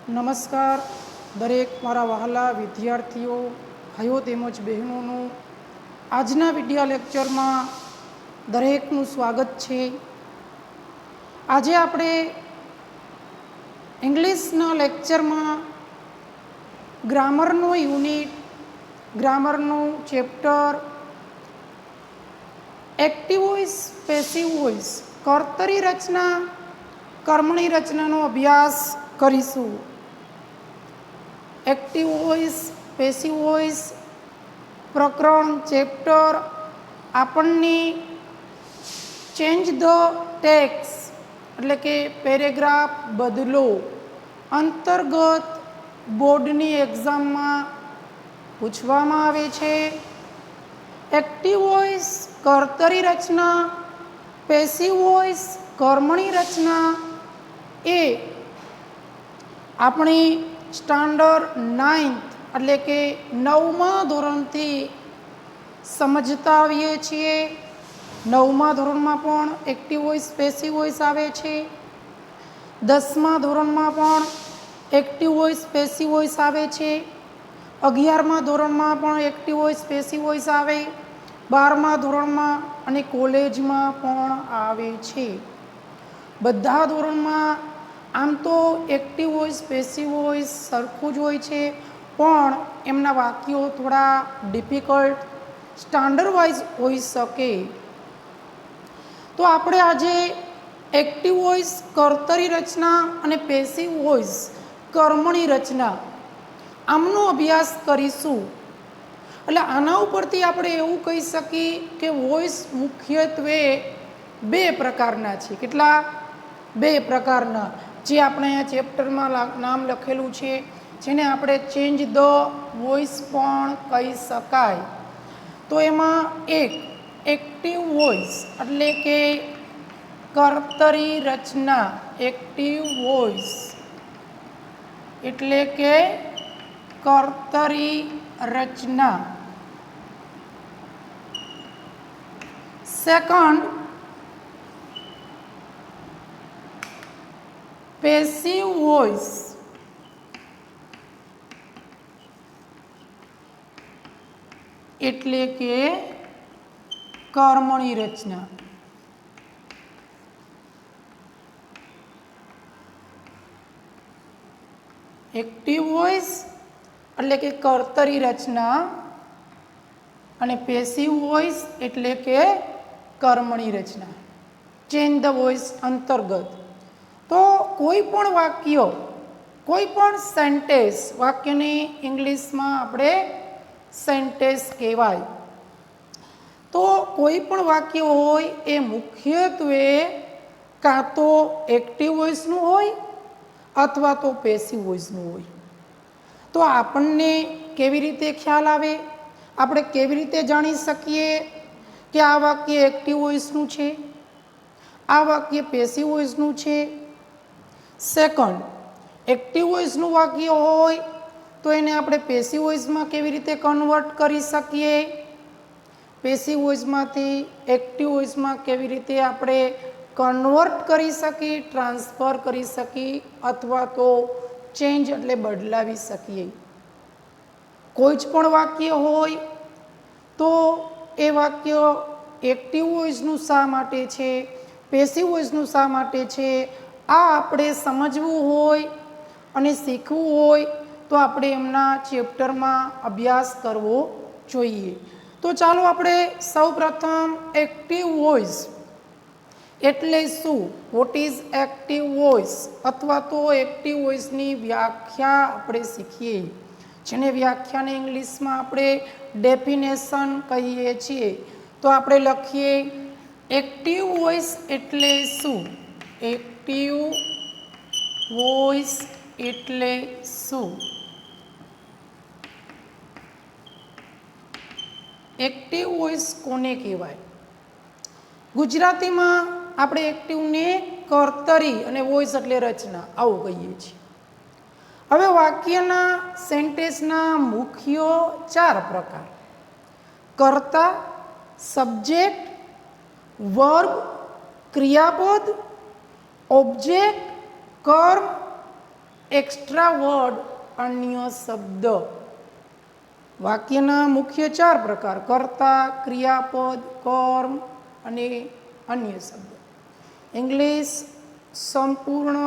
નમસ્કાર દરેક મારા વહાલા વિદ્યાર્થીઓ ભાઈઓ તેમજ બહેનોનું આજના વિડિયો લેક્ચરમાં દરેકનું સ્વાગત છે. આજે આપણે ઇંગ્લિશના લેક્ચરમાં ગ્રામરનો યુનિટ, ગ્રામરનું chapter active voice, passive voice, કર્તરી રચના, કર્મણી રચનાનો અભ્યાસ કરીશું. એક્ટિવ વોઇસ, પેસિવ વોઇસ પ્રકરણ ચેપ્ટર આપણને ચેન્જ ધ ટેક્સ એટલે કે પેરેગ્રાફ બદલો અંતર્ગત બોર્ડની એક્ઝામમાં પૂછવામાં આવે છે. એક્ટિવ વોઇસ કર્તરી રચના, પેસિવ વોઇસ કર્મણી રચના એ આપણી સ્ટાન્ડર્ડ 9th એટલે કે 9મા ધોરણથી સમજતા આવીએ છીએ. 9મા ધોરણમાં પણ એક્ટિવ વોઇસ, પેસિવ વોઇસ આવે છે. 10મા ધોરણમાં પણ એક્ટિવ વોઇસ, પેસિવ વોઇસ આવે છે. 11મા ધોરણમાં પણ એક્ટિવ વોઇસ, પેસિવ વોઇસ આવે. 12મા ધોરણમાં અને કોલેજમાં પણ આવે છે. બધા ધોરણમાં આમ તો એક્ટિવ વોઇસ, પેસિવ વોઇસ સરખું જ હોય છે, પણ એમના વાક્યો થોડા ડિફિકલ્ટ સ્ટાન્ડર્ડ વાઇઝ હોઈ શકે. તો આપણે આજે એક્ટિવ વોઇસ કર્તરી રચના અને પેસિવ વોઇસ કર્મણી રચના આમનો અભ્યાસ કરીશું. એટલે આના ઉપરથી આપણે એવું કહી શકીએ કે વોઇસ મુખ્યત્વે બે પ્રકારના છે. કેટલા? બે પ્રકારના, જે આપણે અહીંયા ચેપ્ટરમાં નામ લખેલું છે, જેને આપણે ચેન્જ ધ વોઇસ પણ કહી શકાય. તો એમાં એક એક્ટિવ વોઇસ એટલે કે કર્તરી રચના, એક્ટિવ વોઇસ એટલે કે કર્તરી રચના. સેકન્ડ પેસિવ વોઇસ એટલે કે કર્મણી રચના. એક્ટિવ વોઇસ એટલે કે કર્તરી રચના અને પેસિવ વોઇસ એટલે કે કર્મણી રચના. ચેન્જ ધ વોઇસ અંતર્ગત તો કોઈ પણ વાક્ય, કોઈ પણ સેન્ટેન્સ, વાક્યને ઇંગ્લિશમાં આપણે સેન્ટેન્સ કહેવાય. તો કોઈ પણ વાક્ય હોય એ મુખ્યત્વે કાં તો એક્ટિવ વોઇસનું હોય અથવા તો પેસિવ વોઇસનું હોય. તો આપણને કેવી રીતે ખ્યાલ આવે, આપણે કેવી રીતે જાણી શકીએ કે આ વાક્ય એક્ટિવ વોઇસનું છે, આ વાક્ય પેસિવ વોઇસનું છે? સેકન્ડ, એક્ટિવ વોઇસનું વાક્ય હોય તો એને આપણે પેસિવ વોઇસમાં કેવી રીતે કન્વર્ટ કરી શકીએ, પેસિવ વોઇસમાંથી એક્ટિવ વોઇસમાં કેવી રીતે આપણે કન્વર્ટ કરી શકીએ, ટ્રાન્સફર કરી શકીએ અથવા તો ચેન્જ એટલે બદલાવી શકીએ. કોઈ જ પણ વાક્ય હોય તો એ વાક્ય એક્ટિવ વોઇસનું શા માટે છે, પેસિવ વોઇસનું શા માટે છે, આ આપણે સમજવું હોય અને શીખવું હોય તો આપણે એમના ચેપ્ટરમાં અભ્યાસ કરવો જોઈએ. તો ચાલો આપણે સૌપ્રથમ એક્ટિવ વોઇસ એટલે શું, વોટ ઇઝ એક્ટિવ વોઇસ અથવા તો એક્ટિવ વોઇસની વ્યાખ્યા આપણે શીખીએ, જેને વ્યાખ્યાને ઇંગ્લિશમાં આપણે ડેફિનેશન કહીએ છીએ. તો આપણે લખીએ એક્ટિવ વોઇસ એટલે શું, એક્ટિવ વોઇસ એટલે શું? એક્ટિવ વોઇસ કોને કહેવાય? ગુજરાતીમાં આપણે એક્ટિવને કર્તરી અને વોઇસ એટલે રચના આવું કહીએ છીએ. હવે વાક્યના સેન્ટેન્સના મુખ્ય 4 પ્રકાર: કર્તા, સબ્જેક્ટ, વર્બ, ક્રિયાપદ, ઓબ્જેક્ટ, કર્મ एक्स्ट्रा वर्ड अन्य शब्द। वाक्यना मुख्य 4 प्रकार कर्ता, क्रियापद, कर्म અને અન્ય શબ્દ। ઇંગ્લિશ સંપૂર્ણ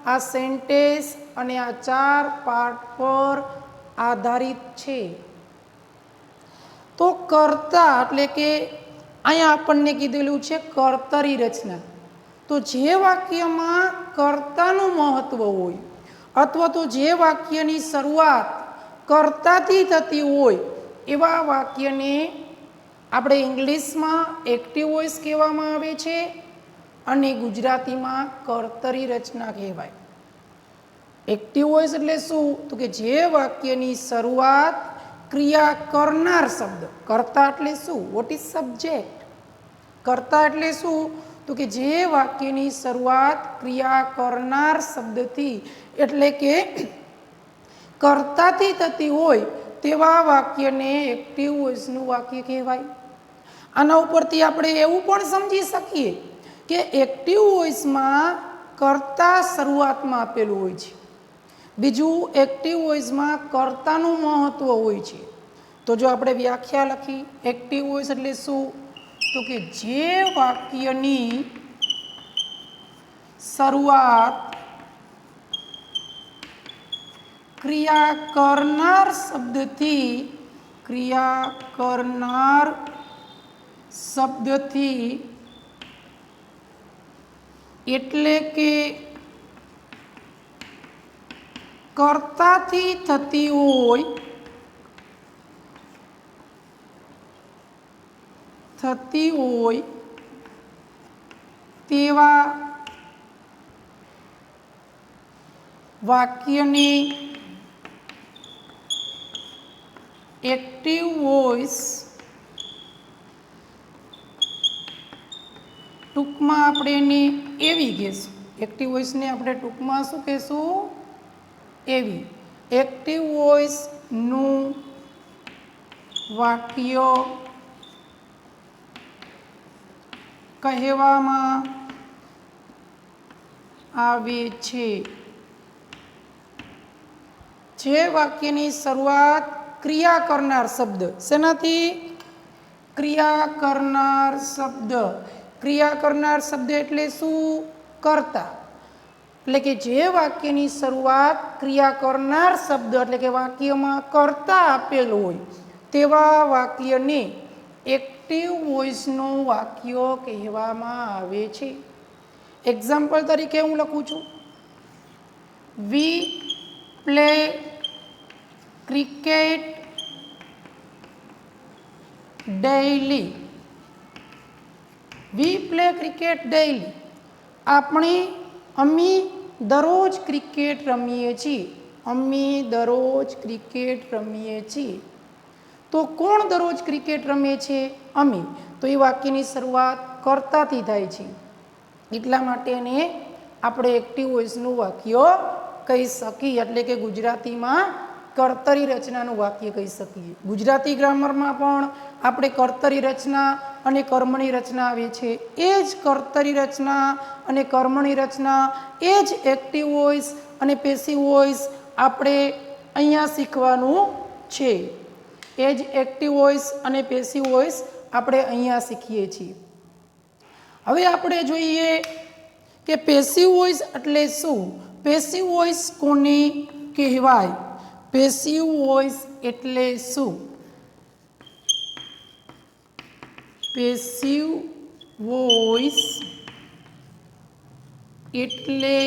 આ સેન્ટેન્સ અને આ 4 પાર્ટ પર આધારિત છે। તો કર્તા એટલે કે અહીંયા આપણને કીધેલું છે કર્તરી રચના। તો જે વાક્યમાં કર્તાનું મહત્વ હોય અથવા તો જે વાક્યની શરૂઆત કર્તાથી થતી હોય એવા વાક્યને આપણે ઇંગ્લિશમાં એક્ટિવ વોઇસ કહેવામાં આવે છે અને ગુજરાતીમાં કર્તરી રચના કહેવાય। એક્ટિવ વોઇસ એટલે શું? તો કે જે વાક્યની શરૂઆત ક્રિયા કરનાર શબ્દ, કર્તા એટલે શું? What is subject? કર્તા એટલે શું? તો કે જે વાક્યની શરૂઆત ક્રિયા કરનાર શબ્દથી એટલે કે કર્તાથી થતી હોય તેવા વાક્યને એક્ટિવ વોઇસનું વાક્ય કહેવાય। આના ઉપરથી આપણે એવું પણ સમજી શકીએ કે એક્ટિવ વોઇસમાં કર્તા શરૂઆતમાં આપેલું હોય છે, બીજું એક્ટિવ વોઇસમાં કર્તાનું મહત્વ હોય છે। તો જો આપણે વ્યાખ્યા લખી એક્ટિવ વોઇસ એટલે શું? તો કે જે વાક્યની શરૂઆત ક્રિયા કરનાર શબ્દથી એટલે કે કર્તાથી થતી હોય તેવા વાક્યને એક્ટિવ વોઇસ, ટૂંકમાં આપણે એને એવી કહેશું। એક્ટિવ વોઇસને આપણે ટૂંકમાં શું કહેશું? એવી। એક્ટિવ વોઇસનું વાક્ય કહેવામાં આવે છે જે વાક્યની શરૂઆત ક્રિયા કરનાર શબ્દ, શેનાથી? ક્રિયા કરનાર શબ્દ। ક્રિયા કરનાર શબ્દ એટલે શું? કર્તા। એટલે કે જે વાક્યની શરૂઆત ક્રિયા કરનાર શબ્દ એટલે કે વાક્યમાં કર્તા આપેલું હોય તેવા વાક્યને એક્ટિવ વોઇસનું વાક્ય કહેવામાં આવે છે। એક્ઝામ્પલ તરીકે હું લખું છું, we play cricket daily. We play cricket daily, અમે દરરોજ ક્રિકેટ રમીએ છીએ। અમે દરરોજ ક્રિકેટ રમીએ છીએ। તો કોણ દરરોજ ક્રિકેટ રમે છે? અમે। તો એ વાક્યની શરૂઆત કર્તાથી થાય છે એટલા માટે એને આપણે એક્ટિવ વોઇસનું વાક્ય કહી શકીએ, એટલે કે ગુજરાતીમાં કર્તરી રચનાનું વાક્ય કહી શકીએ। ગુજરાતી ગ્રામરમાં પણ આપણે કર્તરી રચના અને કર્મણી રચના આવે છે, એ જ કર્તરી રચના અને કર્મણી રચના, એ જ એક્ટિવ વોઇસ અને પેસિવ વોઇસ આપણે અહીંયા શીખવાનું છે। એ જ એક્ટિવ વોઇસ અને પેસિવ વોઇસ આપણે અહીંયા શીખીએ છીએ। હવે આપણે જોઈએ કે પેસિવ વોઇસ એટલે શું? પેસિવ વોઇસ કોને કહેવાય? પેસિવ વોઇસ એટલે શું? પેસિવ વોઇસ એટલે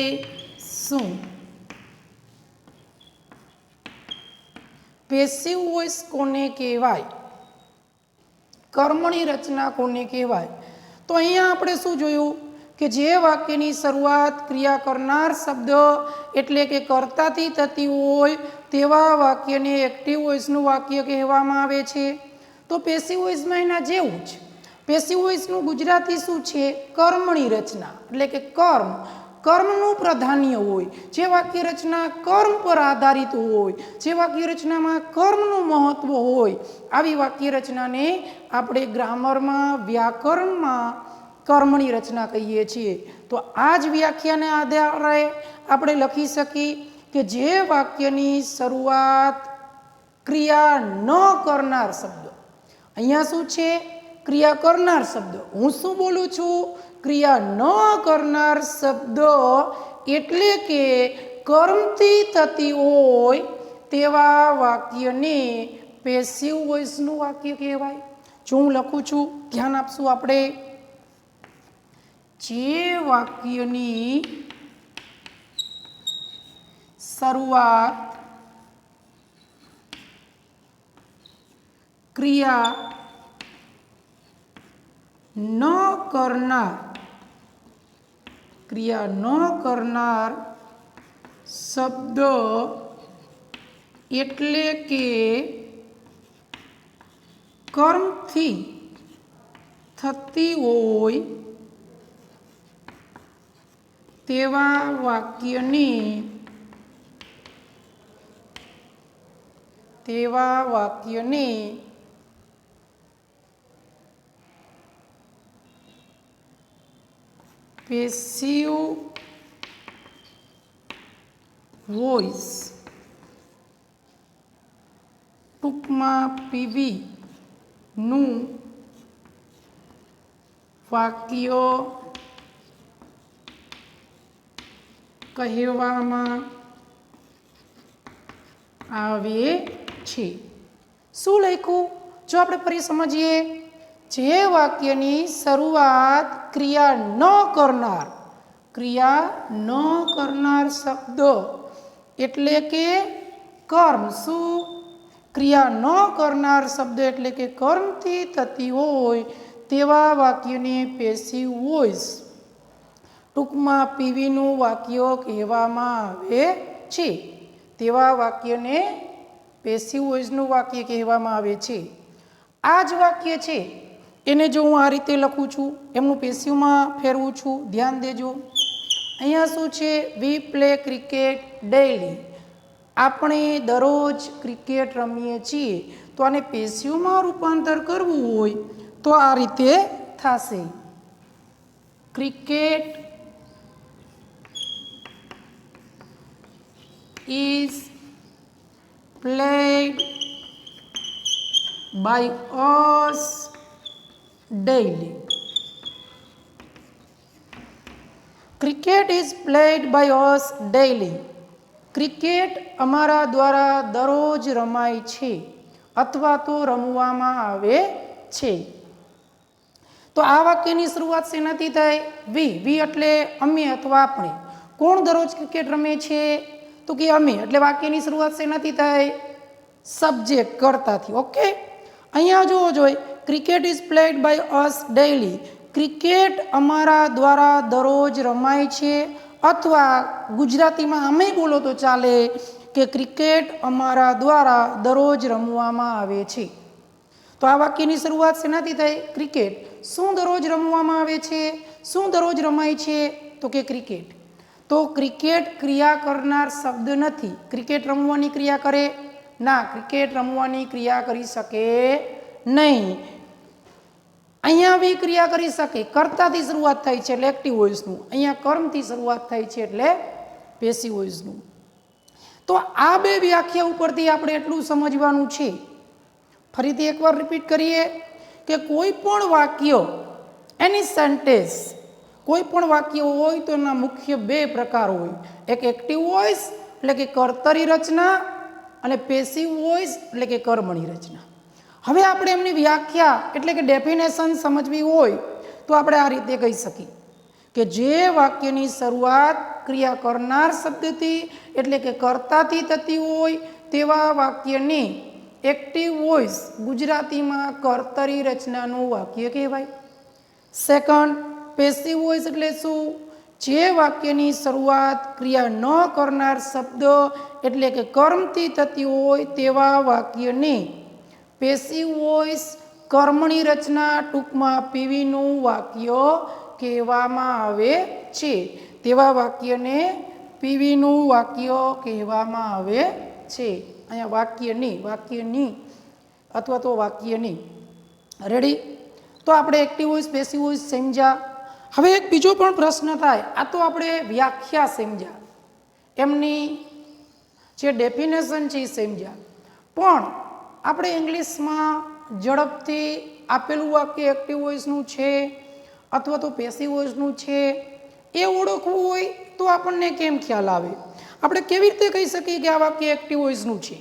શું? પેસિવ વોઇસ કોને કહેવાય? કર્મણી રચના કોને કહેવાય? તો અહીંયા આપણે શું જોયું કે જે વાક્યની શરૂઆત ક્રિયા કરનાર શબ્દ એટલે કે કર્તાથી થતી હોય તેવા વાક્યને એક્ટિવ વોઇસનું વાક્ય કહેવામાં આવે છે। તો પેસિવ વોઇસમાં એના જેવું જ। પેસિવ વોઇસનું ગુજરાતી શું છે? કર્મણી રચના, એટલે કે કર્મનું પ્રાધાન્ય હોય, જે વાક્ય રચના કર્મ પર આધારિત હોય, જે વાક્ય રચનામાં કર્મનું મહત્વ હોય, આવી વાક્ય રચનાને આપણે ગ્રામરમાં, વ્યાકરણમાં કર્મણી રચના કહીએ છીએ। તો આ જ વ્યાખ્યાને આધારે આપણે લખી શકીએ કે જે વાક્યની શરૂઆત ક્રિયા ન કરનાર શબ્દો, અહીંયા શું છે? ક્રિયા કરનાર શબ્દો. હું શું બોલું છું? ક્રિયા ન કરનાર શબ્દો એટલે કે કર્મથી થતી હોય તેવા વાક્યને પેસિવ વોઇસનું વાક્ય કહેવાય. જો હું લખું છું, ધ્યાન આપશું આપણે. જે વાક્યની શરૂઆત ક્રિયા ન કરનાર શબ્દ એટલે કે કર્મથી થતી હોય તેવા વાક્યને પેસિવ વોઇસ, ટૂંકમાં પીવી નું વાક્ય કહેવામાં આવે છે. શું લખ્યું? જો આપણે ફરી સમજીએ. જે વાક્યની શરૂઆત ક્રિયા ન કરનાર શબ્દ એટલે કે કર્મ. શું? ક્રિયા ન કરનાર શબ્દ એટલે કે કર્મથી થતી હોય તેવા વાક્યને પેસિવ વોઇસ, ટૂંકમાં પીવીનું વાક્ય કહેવામાં આવે છે. તેવા વાક્યને પેસિવ વોઇસનું વાક્ય કહેવામાં આવે છે. આ જ વાક્ય છે, એને જો હું આ રીતે લખું છું, એમનું પેસિવમાં ફેરવું છું, ધ્યાન દેજો. અહીંયા શું છે? We play cricket daily. આપણે દરરોજ ક્રિકેટ રમીએ છીએ. તો આને પેસિવમાં રૂપાંતર કરવું હોય તો આ રીતે થશે. Cricket is played by us daily. Cricket is played by us daily. Cricket અમારા દ્વારા દરરોજ રમાય છે અથવા તો રમવામાં આવે છે. તો આ વાક્યની શરૂઆત શેનાથી થાય? વી એટલે અમે અથવા આપણે. કોણ દરરોજ ક્રિકેટ રમે છે? તો કે અમે. એટલે વાક્યની શરૂઆત શેનાથી થાય? સબ્જેક્ટ, કર્તાથી. ઓકે, અહીંયા જોવો જોઈએ, cricket is played by us daily. Cricket અમારા દ્વારા દરરોજ રમાય છે, અથવા ગુજરાતીમાં અમે બોલો તો ચાલે કે ક્રિકેટ અમારા દ્વારા દરરોજ રમવામાં આવે છે. તો આ વાક્યની શરૂઆત શેનાથી થાય? ક્રિકેટ. શું દરરોજ રમવામાં આવે છે? શું દરરોજ રમાય છે? તો કે ક્રિકેટ. તો ક્રિકેટ ક્રિયા કરનાર શબ્દ નથી. ક્રિકેટ રમવાની ક્રિયા કરે? ના, ક્રિકેટ રમવાની ક્રિયા કરી શકે નહીં. અહીંયા બી ક્રિયા કરી શકે. કર્તાથી શરૂઆત થાય છે એટલે એક્ટિવ વોઇસનું. અહીંયા કર્મથી શરૂઆત થાય છે એટલે પેસિવ વોઇસનું. તો આ બે વ્યાખ્યા ઉપરથી આપણે એટલું સમજવાનું છે. ફરીથી એકવાર રિપીટ કરીએ કે કોઈ પણ વાક્ય, એની સેન્ટેન્સ, કોઈ પણ વાક્ય હોય તો એના મુખ્ય બે પ્રકાર હોય. એક એક્ટિવ વોઇસ એટલે કે કર્તરી રચના, અને પેસિવ વોઇસ એટલે કે કર્મણી રચના. હવે આપણે એમની વ્યાખ્યા એટલે કે ડેફિનેશન સમજવી હોય તો આપણે આ રીતે કહી શકીએ કે જે વાક્યની શરૂઆત ક્રિયા કરનાર શબ્દથી એટલે કે કર્તાથી થતી હોય તેવા વાક્યને એક્ટિવ વોઇસ, ગુજરાતીમાં કર્તરી રચનાનું વાક્ય કહેવાય. સેકન્ડ, પેસિવ વોઇસ એટલે શું? જે વાક્યની શરૂઆત ક્રિયા ન કરનાર શબ્દ એટલે કે કર્મથી થતી હોય તેવા વાક્યને પેસિવ વોઇસ, કર્મણી રચના, ટૂંકમાં પીવીનું વાક્ય કહેવામાં આવે છે. તેવા વાક્યને પીવીનું વાક્ય કહેવામાં આવે છે. અહીંયા વાક્યની અથવા તો વાક્યની. રેડી? તો આપણે એક્ટિવ વોઇસ, પેસિવ વોઇસ સમજ્યા. હવે એક બીજો પણ પ્રશ્ન થાય. આ તો આપણે વ્યાખ્યા સમજ્યા, એમની જે ડેફિનેશન છે એ સમજ્યા, પણ આપણે ઇંગ્લિશમાં ઝડપથી આપેલું વાક્ય એક્ટિવ વોઇસનું છે અથવા તો પેસિવ વોઇસનું છે એ ઓળખવું હોય તો આપણને કેમ ખ્યાલ આવે? આપણે કેવી રીતે કહી શકીએ કે આ વાક્ય એક્ટિવ વોઇસનું છે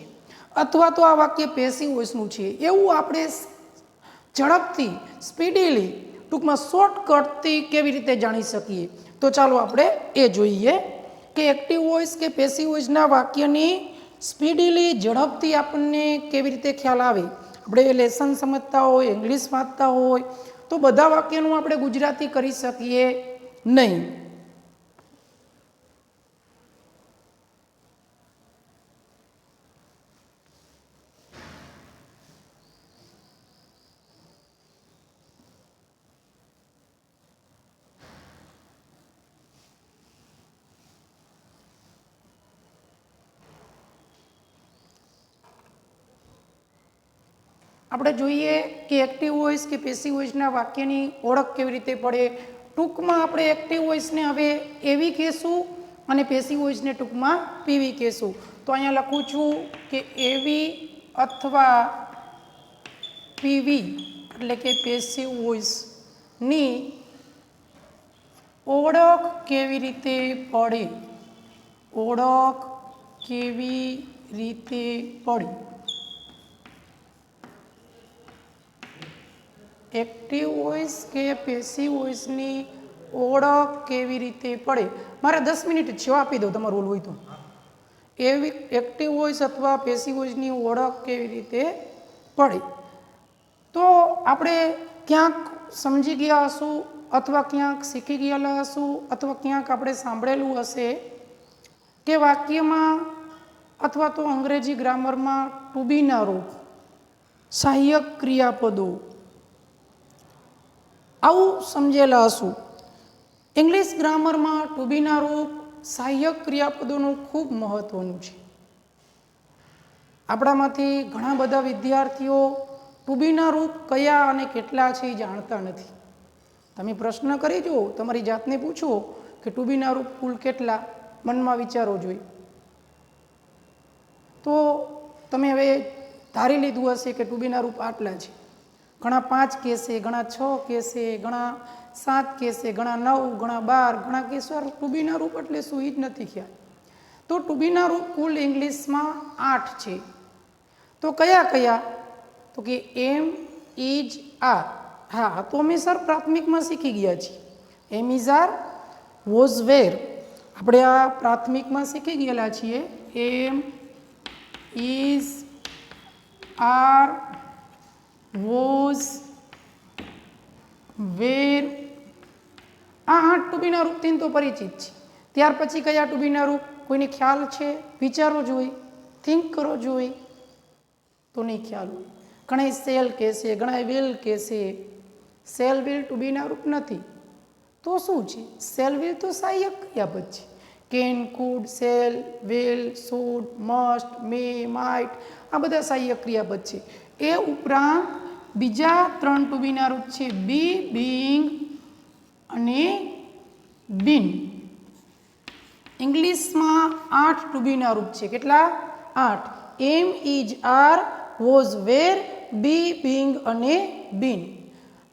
અથવા તો આ વાક્ય પેસિવ વોઇસનું છે? એવું આપણે ઝડપથી, સ્પીડીલી, ટૂંકમાં શોર્ટકટથી કેવી રીતે જાણી શકીએ? તો ચાલો આપણે એ જોઈએ કે એક્ટિવ વોઇસ કે પેસિવ વોઇસના વાક્યની સ્પીડીલી, ઝડપથી આપણને કેવી રીતે ખ્યાલ આવે? આપણે લેસન સમજતા હોય, ઇંગ્લિશ વાંચતા હોય તો બધા વાક્યનું આપણે ગુજરાતી કરી શકીએ નહીં. આપણે જોઈએ કે એક્ટિવ વોઇસ કે પેસિવ વોઇસના વાક્યની ઓળખ કેવી રીતે પડે. ટૂંકમાં આપણે એક્ટિવ વોઇસને હવે એવી કહેશું અને પેસિવ વોઇસને ટૂંકમાં પીવી કહેશું. તો અહીંયા લખું છું કે એવી અથવા પીવી એટલે કે પેસિવ વોઇસની ઓળખ કેવી રીતે પડે? ઓળખ કેવી રીતે પડે? એક્ટિવ વોઇસ કે પેસિવ વોઇસની ઓળખ કેવી રીતે પડે? મારે 10 મિનિટ જ છે, આપી દો તમારું રોલ હોય તો. એવી એક્ટિવ વોઇસ અથવા પેસિવ વોઇસની ઓળખ કેવી રીતે પડે? તો આપણે ક્યાંક સમજી ગયા હશું અથવા ક્યાંક શીખી ગયેલા હશું અથવા ક્યાંક આપણે સાંભળેલું હશે કે વાક્યમાં અથવા તો અંગ્રેજી ગ્રામરમાં ટુ બીના રૂપ, સહાયક ક્રિયાપદો આવું સમજેલા હશું. ઇંગ્લિશ ગ્રામરમાં ટુ બીના રૂપ, સહાયક ક્રિયાપદોનું ખૂબ મહત્વનું છે. આપણામાંથી ઘણા બધા વિદ્યાર્થીઓ ટુ બીના રૂપ કયા અને કેટલા છે એ જાણતા નથી. તમે પ્રશ્ન કરી જુઓ, તમારી જાતને પૂછો કે ટુ બીના રૂપ કુલ કેટલા, મનમાં વિચારો જોઈએ. તો તમે હવે ધારી લીધું હશે કે ટુ બીના રૂપ આટલા છે. ઘણા 5 કહેશે, ઘણા 6 કહેશે, ઘણા 7 કહેશે, ઘણા 9, ઘણા 12, ઘણા કે સર ટુ બીના રૂપ એટલે શું એ જ નથી ખ્યાલ. તો ટુ બીના રૂપ કુલ ઇંગ્લિશમાં 8 છે. તો કયા કયા? તો કે એમ, ઇઝ, આર. હા, તો અમે સર પ્રાથમિકમાં શીખી ગયા છીએ. એમ, ઇઝ, આર, વોઝ, વેર આપણે આ પ્રાથમિકમાં શીખી ગયેલા છીએ. એમ, ઇઝ, આર, વોઝ, વેર આ 8 ટુ બીના રૂપથી તો પરિચિત છે. ત્યાર પછી કયા ટુ બીના રૂપ કોઈને ખ્યાલ છે? વિચારો જોઈએ, થિંક કરો જોઈએ, તો નહીં ખ્યાલ હોય. ઘણા સેલ કહેશે, ઘણા વિલ કહેશે. સેલ વિલ ટુ બીના રૂપ નથી. તો શું છે? સેલ વિલ તો સહાયક ક્રિયાપદ છે. Can, food, cell, will, should, must, May, might આ બધા સહાયક ક્રિયાપદ છે. એ ઉપરાંત બીજા 3 ટુ બીના રૂપ છે, બી, બીઇંગ અને બીન. ઇંગ્લિશમાં 8 ટુ બીના રૂપ છે. કેટલા? 8. Am, is, are, was, were, be, being અને બીન.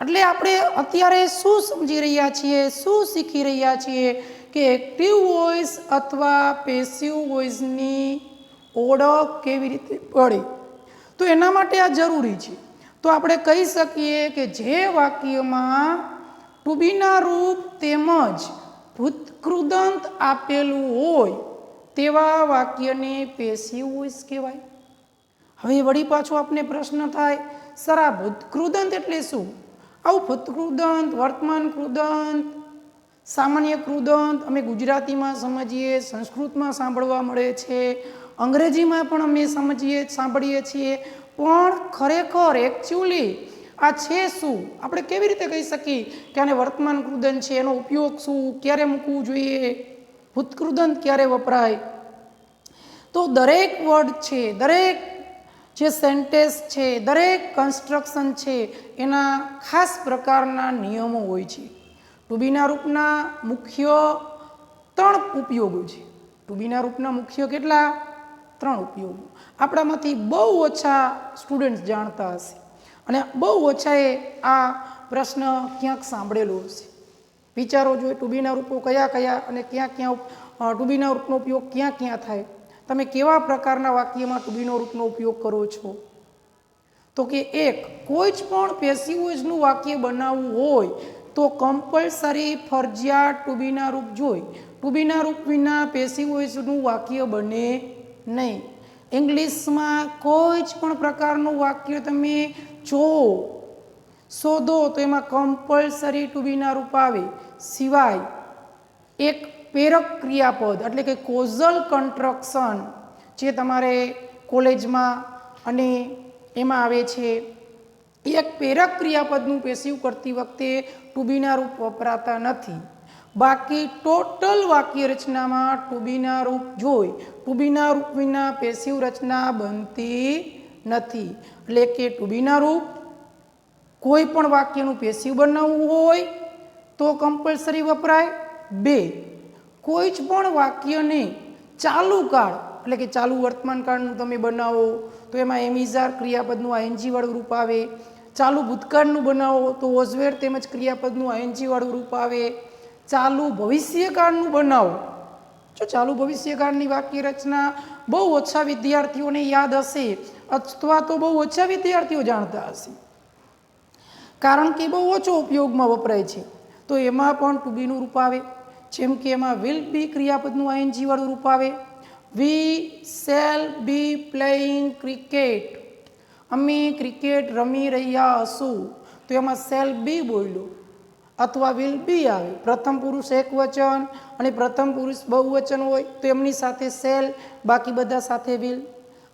એટલે આપણે અત્યારે શું સમજી રહ્યા છીએ, શું શીખી રહ્યા છીએ કે એક્ટિવ વોઇસ અથવા પેસિવ વોઇસની ઓળખ કેવી રીતે પડે. તો એના માટે આ જરૂરી છે. તો આપણે કહી શકીએ કે જે વાક્યમાં ટુ બીના રૂપ તેમજ ભૂતકૃદંત આપેલું હોય તેવા વાક્યને પેસિવ વોઇસ કહેવાય. હવે વળી પાછો આપને પ્રશ્ન થાય, સર આ ભૂતકૃદંત એટલે શું? આવું ભૂતકૃદંત, વર્તમાન કૃદંત, સામાન્ય કૃદંત અમે ગુજરાતીમાં સમજીએ, સંસ્કૃતમાં સાંભળવા મળે છે, અંગ્રેજીમાં પણ અમે સાંભળીએ છીએ, પણ ખરેખર એકચ્યુઅલી આ છે શું? આપણે કેવી રીતે કહી શકીએ કે આને વર્તમાન કૃદંત છે, એનો ઉપયોગ શું, ક્યારે મૂકવું જોઈએ, ભૂતકૃદંત ક્યારે વપરાય? તો દરેક વર્ડ છે, દરેક જે સેન્ટેન્સ છે, દરેક કન્સ્ટ્રક્શન છે એના ખાસ પ્રકારના નિયમો હોય છે. ટુ બીના રૂપના મુખ્ય 3 ઉપયોગો છે. ટુ બીના રૂપના મુખ્ય કેટલા? ત્રણ ઉપયોગો આપણામાંથી બહુ ઓછા સ્ટુડન્ટ્સ જાણતા હશે અને બહુ ઓછાએ આ પ્રશ્ન ક્યાંક સાંભળેલો હશે. વિચારો જોઈએ ટુ બીના રૂપો કયા કયા અને ક્યાં ક્યાં ટુ બીના રૂપનો ઉપયોગ ક્યાં ક્યાં થાય. તમે કેવા પ્રકારના વાક્યમાં ટુ બીનો રૂપનો ઉપયોગ કરો છો? તો કે એક, કોઈ જ પણ પેસિવ વોઇસનું વાક્ય બનાવવું હોય તો કમ્પલસરી ફરજિયાત ટુ બીના રૂપ જોઈ. ટુ બીના રૂપ વિના પેસિવ વોઇસનું વાક્ય બને નહીં. ઇંગ્લિશમાં કોઈ જ પણ પ્રકારનું વાક્ય તમે જોવો શોધો તો એમાં કમ્પલસરી ટુ બીના રૂપ આવે, સિવાય એક પ્રેરક ક્રિયાપદ એટલે કે કોઝલ કન્સ્ટ્રક્શન જે તમારે કોલેજમાં અને એમાં આવે છે. એક પ્રેરક ક્રિયાપદનું પેસિવ કરતી વખતે ટુ બીના રૂપ વપરાતા નથી. બાકી ટોટલ વાક્ય રચનામાં ટુ બીના રૂપ જોઈ. ટુ બીના રૂપ વિના પેસિવ રચના બનતી નથી. એટલે કે ટુ બીના રૂપ કોઈ પણ વાક્યનું પેસિવ બનાવવું હોય તો કમ્પલસરી વપરાય. બે, કોઈ જ પણ વાક્યને ચાલુ કાળ એટલે કે ચાલુ વર્તમાન કાળનું તમે બનાવો તો એમાં એમિઝાર ક્રિયાપદનું આઈએનજી વાળું રૂપ આવે. ચાલુ ભૂતકાળનું બનાવો તો વોઝ વેર તેમજ ક્રિયાપદનું આઈએનજી વાળું રૂપ આવે. ચાલુ ભવિષ્યકાળનું બનાવો, જો ચાલુ ભવિષ્યકાળની વાક્ય રચના બહુ ઓછા વિદ્યાર્થીઓને યાદ હશે અથવા તો બહુ ઓછા વિદ્યાર્થીઓ જાણતા હશે કારણ કે બહુ ઓછો ઉપયોગમાં વપરાય છે. તો એમાં પણ ટુ બીનું રૂપ આવે. જેમ કે એમાં વિલ બી ક્રિયાપદનું આઈએનજી વાળું રૂપ આવે. We shall be playing cricket, અમે ક્રિકેટ રમી રહ્યા હશું તો એમાં શેલ બી બોલ્યો અથવા વિલ બી આવે. પ્રથમ પુરુષ એક વચન અને પ્રથમ પુરુષ બહુવચન હોય તો એમની સાથે શેલ, બાકી બધા સાથે વિલ.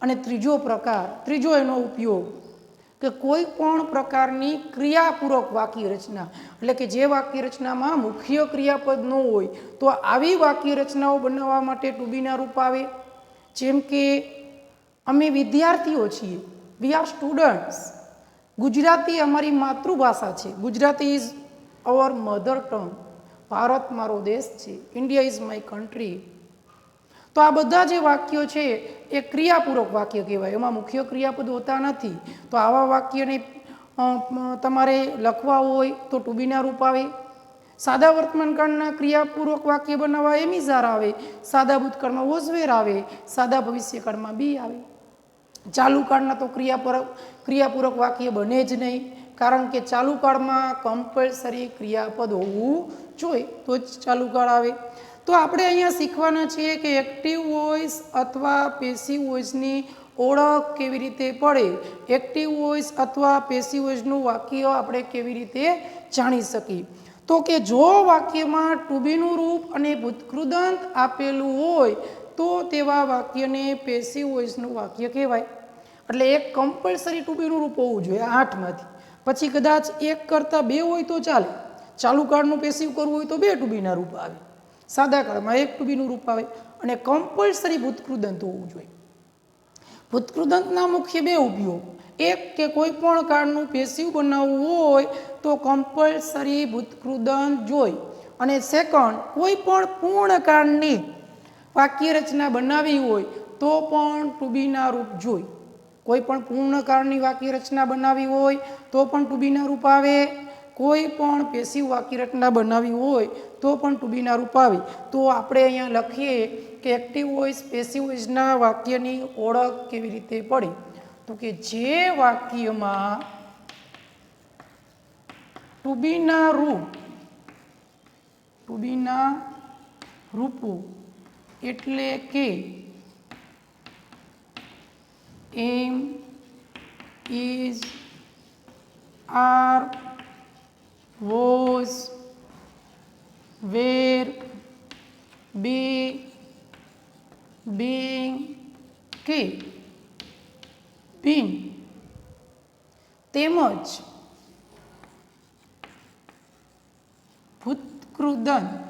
અને ત્રીજો પ્રકાર, ત્રીજો એનો ઉપયોગ કે કોઈ પણ પ્રકારની ક્રિયાપૂર્વક વાક્ય રચના એટલે કે જે વાક્ય રચનામાં મુખ્ય ક્રિયાપદ ન હોય તો આવી વાક્ય રચનાઓ બનાવવા માટે ટુ બીના રૂપ આવે. જેમ કે અમે વિદ્યાર્થીઓ છીએ, વી આર સ્ટુડન્ટ્સ. ગુજરાતી અમારી માતૃભાષા છે, Gujarati is our mother tongue. Bharat મારો દેશ છે, ઇન્ડિયા ઇઝ માય કન્ટ્રી. તો આ બધા જે વાક્યો છે એ ક્રિયાપૂર્વક વાક્ય કહેવાય, એમાં મુખ્ય ક્રિયાપદ હોતા નથી. તો આવા વાક્યને તમારે લખવા હોય તો ટુ બીના રૂપ આવે. સાદા વર્તમાનકાળના ક્રિયાપૂર્વક વાક્ય બનાવવા એમિઝાર આવે. સાદા ભૂતકાળમાં વોઝ વેર આવે. સાદા ભવિષ્યકાળમાં બી આવે. ચાલુ કાળના તો ક્રિયાપૂર્વક વાક્ય બને જ નહીં કારણ કે ચાલુ કાળમાં કમ્પલસરી ક્રિયાપદ હોવું જોઈએ તો જ ચાલુ કાળ આવે. તો આપણે અહીંયા શીખવાના છીએ કે એક્ટિવ વોઇસ અથવા પેસિવ વોઇસની ઓળખ કેવી રીતે પડે. એક્ટિવ વોઇસ અથવા પેસિવ વોઇસનું વાક્ય આપણે કેવી રીતે જાણી શકીએ. તો કે જો વાક્યમાં ટુ બીનું રૂપ અને ભૂતકૃદંત આપેલું હોય તો તેવા વાક્યને પેસિવ વોઇસનું વાક્ય કહેવાય. એટલે એક કમ્પલસરી ટુ બીનું રૂપ હોવું જોઈએ 8માંથી. પછી કદાચ એક કરતાં બે હોય તો ચાલે. ચાલુ કાળનું પેસિવ કરવું હોય તો બે ટુ બીના રૂપ આવે. સાદા કાળમાં એક ટુ બીનું રૂપ આવે અને કમ્પલસરી ભૂતકૃદંત હોવું જોઈએ. ભૂતકૃદંતના મુખ્ય બે ઉપયોગ, એક કે કોઈ પણ કાળનું પેસિવ બનાવવું હોય તો કમ્પલસરી ભૂતકૃદંત જોઈ. અને સેકન્ડ, કોઈ પણ પૂર્ણકાળની વાક્ય રચના બનાવી હોય તો પણ ટુ બીના રૂપ જોઈ. કોઈ પણ પૂર્ણકાળની વાક્ય રચના બનાવી હોય તો પણ ટુ બીના રૂપ આવે. કોઈ પણ પેસિવ વાક્ય રચના બનાવી હોય તો પણ ટુ બીના રૂપ આવે. તો આપણે અહીંયા લખીએ કે એક્ટિવ વોઇસ પેસિવ વોઇસના વાક્યની ઓળખ કેવી રીતે પડે. તો કે જે વાક્યમાં ટુ બીના રૂપો એટલે કે am, is, are, was, were, be, being કે બીન તેમજ ભૂતકૃદંત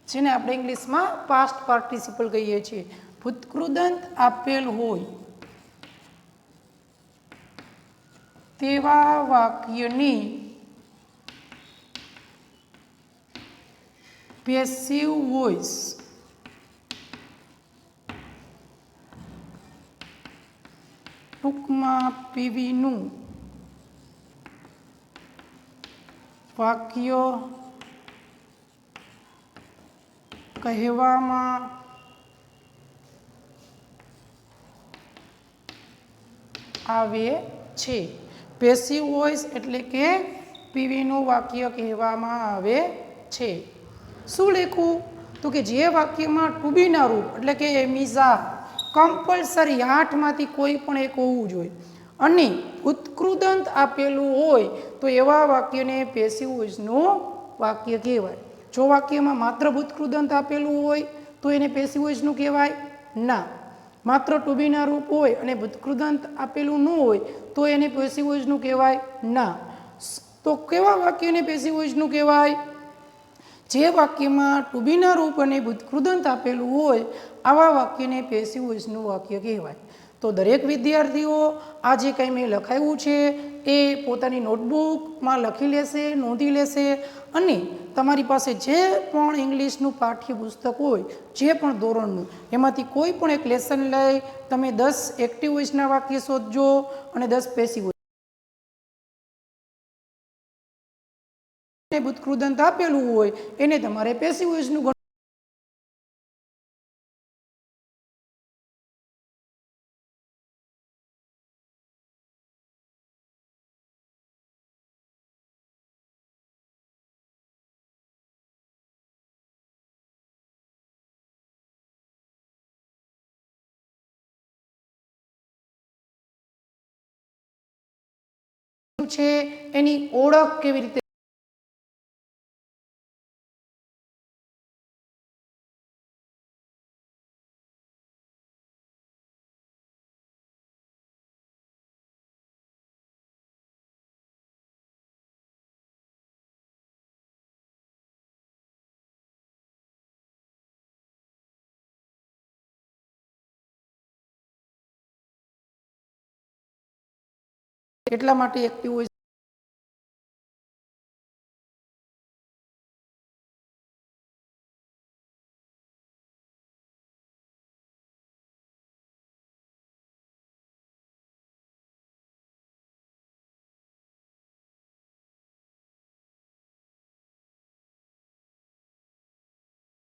જેને આપણે ઇંગ્લિશમાં પાસ્ટ પાર્ટિસિપલ કહીએ છીએ, ભૂતકૃદંત આપેલ હોય તેવા વાક્યની પેસિવ વોઇસ ટૂંકમાં પીવીનું વાક્ય કહેવામાં આવે છે. પેસિવ વોઇસ એટલે કે પીવીનું વાક્ય કહેવામાં આવે છે. શું લખવું? તો કે જે વાક્યમાં ટુ બીના રૂપ એટલે કે એમિઝા કમ્પલસરી 8માંથી કોઈ પણ એક હોવું જોઈએ અને ઉત્કૃદંત આપેલું હોય તો એવા વાક્યને પેસિવ વોઇસનું વાક્ય કહેવાય. જો વાક્યમાં માત્ર ઉત્કૃદંત આપેલું હોય તો એને પેસિવ વોઇસનું કહેવાય ના. માત્ર ટુ બીના રૂપ હોય અને ઉત્કૃદંત આપેલું ન હોય તો એને પેસિવ વોઇસનું કહેવાય ના. તો કેવા વાક્યને પેસિવ વોઇસનું કહેવાય? જે વાક્યમાં ટુ બીના રૂપ અને ઉત્કૃદંત આપેલું હોય આવા વાક્યને પેસિવ વોઇસનું વાક્ય કહેવાય. તો દરેક વિદ્યાર્થીઓ આ જે કંઈ મેં લખાવ્યું છે એ પોતાની નોટબુકમાં લખી લેશે, નોંધી લેશે અને તમારી પાસે જે પણ ઇંગ્લિશનું પાઠ્યપુસ્તક હોય, જે પણ ધોરણનું, એમાંથી કોઈ પણ એક લેસન લઈ તમે 10 એક્ટિવ વોઇસના વાક્ય શોધજો અને 10 પેસિવ વોઇસ. ઉત્કૃદંત આપેલું હોય એને તમારે પેસિવ વોઇસનું છે એની ઓળખ કેવી રીતે એટલા માટે એક્ટિવ વોઇસ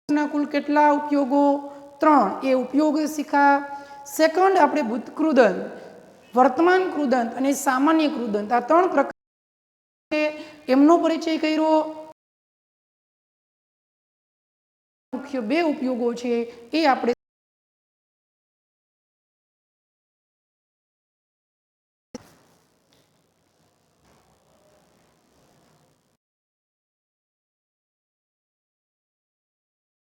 ના કુલ કેટલા ઉપયોગો? 3. એ ઉપયોગ શીખા. સેકન્ડ આપણે ઉત્કૃદંત, વર્તમાન કૃદંત અને સામાન્ય કૃદંત આ 3 પ્રકાર એમનો પરિચય કર્યો. મુખ્ય 2 ઉપયોગો છે એ આપણે